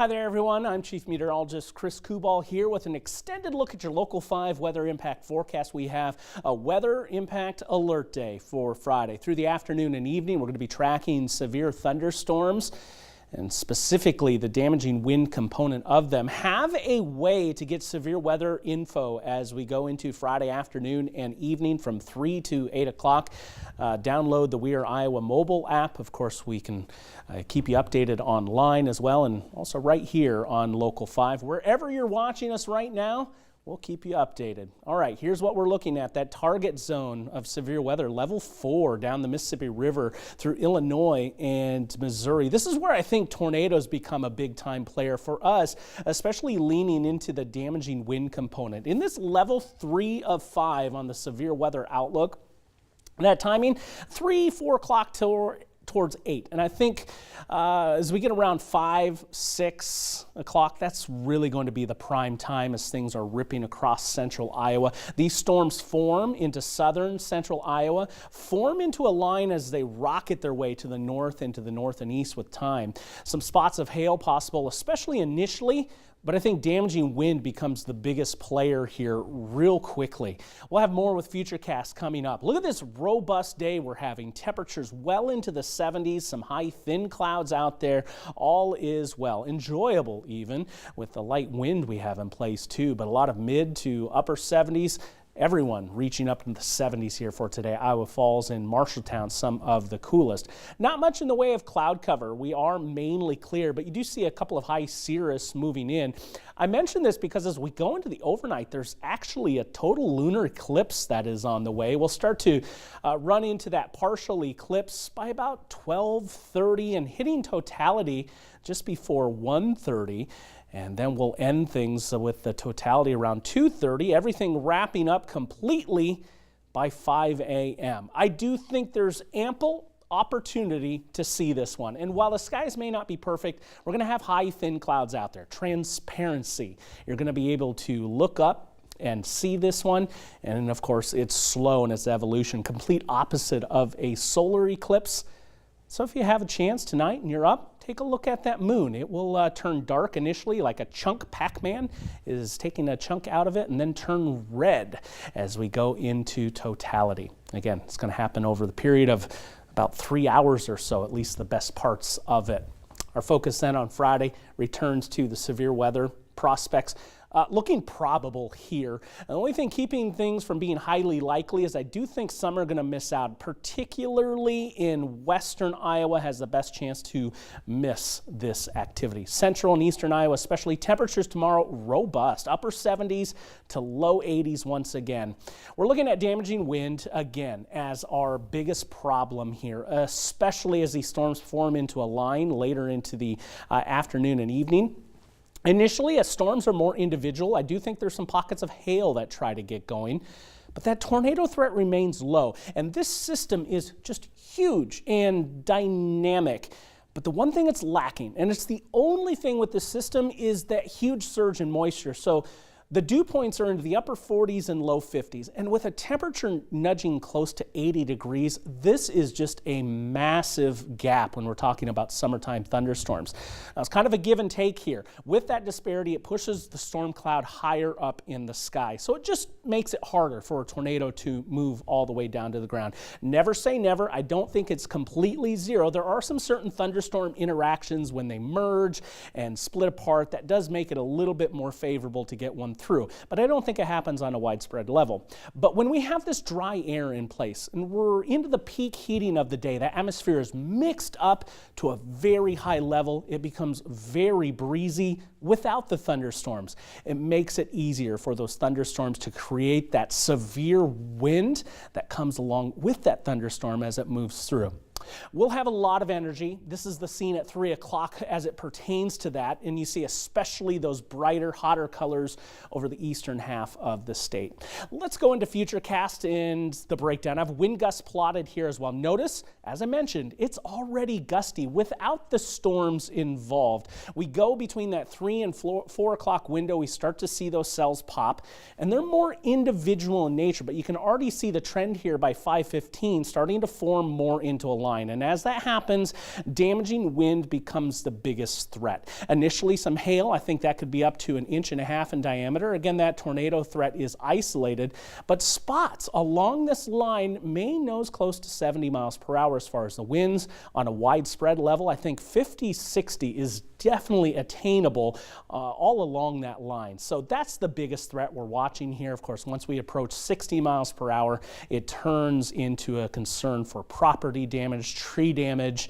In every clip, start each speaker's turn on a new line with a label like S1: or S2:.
S1: Hi there, everyone. I'm Chief Meteorologist Chris Kubal here with an extended look at your Local 5 weather impact forecast. We have a weather impact alert day for Friday. Through the afternoon and evening, we're going to be tracking severe thunderstorms and specifically the damaging wind component of them. Have a way to get severe weather info as we go into Friday afternoon and evening from 3 to 8 o'clock. Download the We Are Iowa mobile app. Of course, we can keep you updated online as well, and also right here on Local 5. Wherever you're watching us right now, we'll keep you updated. All right, here's what we're looking at. That target zone of severe weather, level 4 down the Mississippi River through Illinois and Missouri. This is where I think tornadoes become a big time player for us, especially leaning into the damaging wind component. In this level 3 of 5 on the severe weather outlook, that timing, 3-4 o'clock towards 8. And I think as we get around 5-6 o'clock, that's really going to be the prime time as things are ripping across central Iowa. These storms form into southern central Iowa, form into a line as they rocket their way to the north and to the north and east with time. Some spots of hail possible, especially initially, but I think damaging wind becomes the biggest player here real quickly. We'll have more with futurecast coming up. Look at this robust day we're having. Temperatures well into the 70s, some high thin clouds out there. All is well. Enjoyable even with the light wind we have in place too, but a lot of mid to upper 70s. Everyone reaching up in the 70s here for today. Iowa Falls and Marshalltown, some of the coolest. Not much in the way of cloud cover. We are mainly clear, but you do see a couple of high cirrus moving in. I mention this because as we go into the overnight, there's actually a total lunar eclipse that is on the way. We'll start to run into that partial eclipse by about 12:30 and hitting totality just before 1:30. And then we'll end things with the totality around 2:30, everything wrapping up completely by 5 a.m. I do think there's ample opportunity to see this one. And while the skies may not be perfect, we're going to have high, thin clouds out there. Transparency. You're going to be able to look up and see this one. And of course, it's slow in its evolution, complete opposite of a solar eclipse. So if you have a chance tonight and you're up, take a look at that moon. It will turn dark initially, like a chunk. Pac-Man is taking a chunk out of it, and then turn red as we go into totality. Again, it's going to happen over the period of about 3 hours or so, at least the best parts of it. Our focus then on Friday returns to the severe weather prospects. Looking probable here. The only thing keeping things from being highly likely is I do think some are going to miss out, particularly in western Iowa has the best chance to miss this activity. Central and eastern Iowa, especially temperatures tomorrow, robust, upper 70s to low 80s once again. We're looking at damaging wind again as our biggest problem here, especially as these storms form into a line later into the afternoon and evening. Initially, as storms are more individual, I do think there's some pockets of hail that try to get going, but that tornado threat remains low. And this system is just huge and dynamic. But the one thing it's lacking, and it's the only thing with this system, is that huge surge in moisture. So the dew points are into the upper 40s and low 50s, and with a temperature nudging close to 80 degrees, this is just a massive gap when we're talking about summertime thunderstorms. Now, it's kind of a give and take here. With that disparity, it pushes the storm cloud higher up in the sky, so it just makes it harder for a tornado to move all the way down to the ground. Never say never. I don't think it's completely zero. There are some certain thunderstorm interactions when they merge and split apart that does make it a little bit more favorable to get one through, but I don't think it happens on a widespread level. But when we have this dry air in place and we're into the peak heating of the day, the atmosphere is mixed up to a very high level. It becomes very breezy without the thunderstorms. It makes it easier for those thunderstorms to create that severe wind that comes along with that thunderstorm as it moves through. We'll have a lot of energy. This is the scene at 3 o'clock as it pertains to that, and you see especially those brighter, hotter colors over the eastern half of the state. Let's go into futurecast and the breakdown. I have wind gusts plotted here as well. Notice, as I mentioned, it's already gusty without the storms involved. We go between that 3 and 4 o'clock window, we start to see those cells pop, and they're more individual in nature, but you can already see the trend here by 5:15 starting to form more into a line. line. And as that happens, damaging wind becomes the biggest threat. Initially, some hail, I think that could be up to 1.5 inches in diameter. Again, that tornado threat is isolated, but spots along this line may nose close to 70 miles per hour as far as the winds. On a widespread level, I think 50, 60 is definitely attainable all along that line. So that's the biggest threat we're watching here. Of course, once we approach 60 miles per hour, it turns into a concern for property damage, tree damage,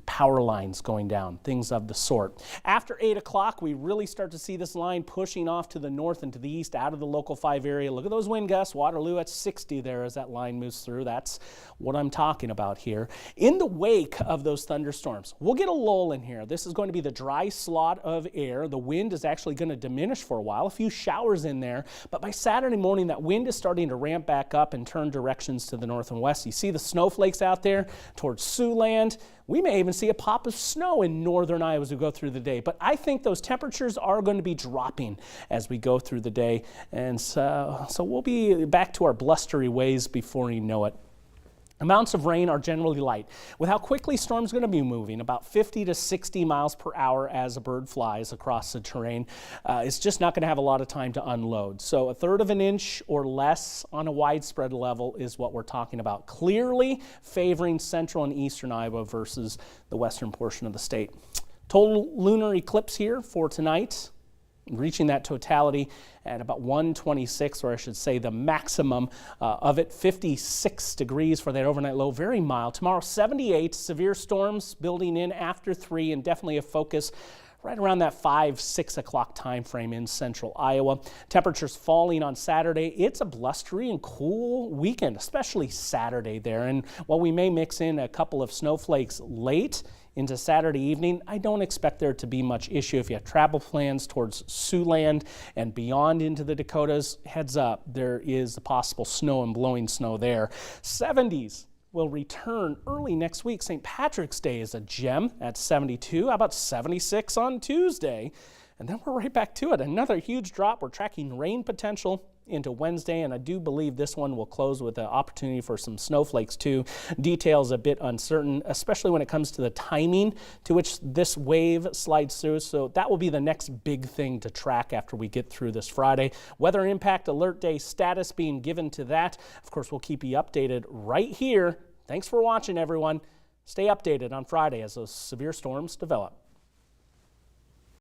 S1: power lines going down, things of the sort. After 8 o'clock, we really start to see this line pushing off to the north and to the east out of the local 5 area. Look at those wind gusts. Waterloo at 60 there as that line moves through. That's what I'm talking about here. In the wake of those thunderstorms, we'll get a lull in here. This is going to be the dry slot of air. The wind is actually going to diminish for a while, a few showers in there, but by Saturday morning, that wind is starting to ramp back up and turn directions to the north and west. You see the snowflakes out there towards Siouxland. We may even see a pop of snow in northern Iowa as we go through the day. But I think those temperatures are going to be dropping as we go through the day. And so we'll be back to our blustery ways before you know it. Amounts of rain are generally light. With how quickly storms are going to be moving, about 50 to 60 miles per hour as a bird flies across the terrain, it's just not going to have a lot of time to unload. So 1/3 of an inch or less on a widespread level is what we're talking about, clearly favoring central and eastern Iowa versus the western portion of the state. Total lunar eclipse here for tonight, reaching that totality at about 1:26, or I should say the maximum of it, 56 degrees for that overnight low, very mild. Tomorrow, 78, severe storms building in after 3, and definitely a focus right around that 5, 6 o'clock time frame in central Iowa. Temperatures falling on Saturday. It's a blustery and cool weekend, especially Saturday there. And while we may mix in a couple of snowflakes late into Saturday evening, I don't expect there to be much issue. If you have travel plans towards Siouxland and beyond into the Dakotas, heads up, there is the possible snow and blowing snow there. 70s will return early next week. St. Patrick's Day is a gem at 72. How about 76 on Tuesday? And then we're right back to it. Another huge drop. We're tracking rain potential into Wednesday, and I do believe this one will close with an opportunity for some snowflakes too. Details a bit uncertain, especially when it comes to the timing to which this wave slides through. So that will be the next big thing to track after we get through this Friday. Weather impact alert day status being given to that. Of course, we'll keep you updated right here. Thanks for watching, everyone. Stay updated on Friday as those severe storms develop.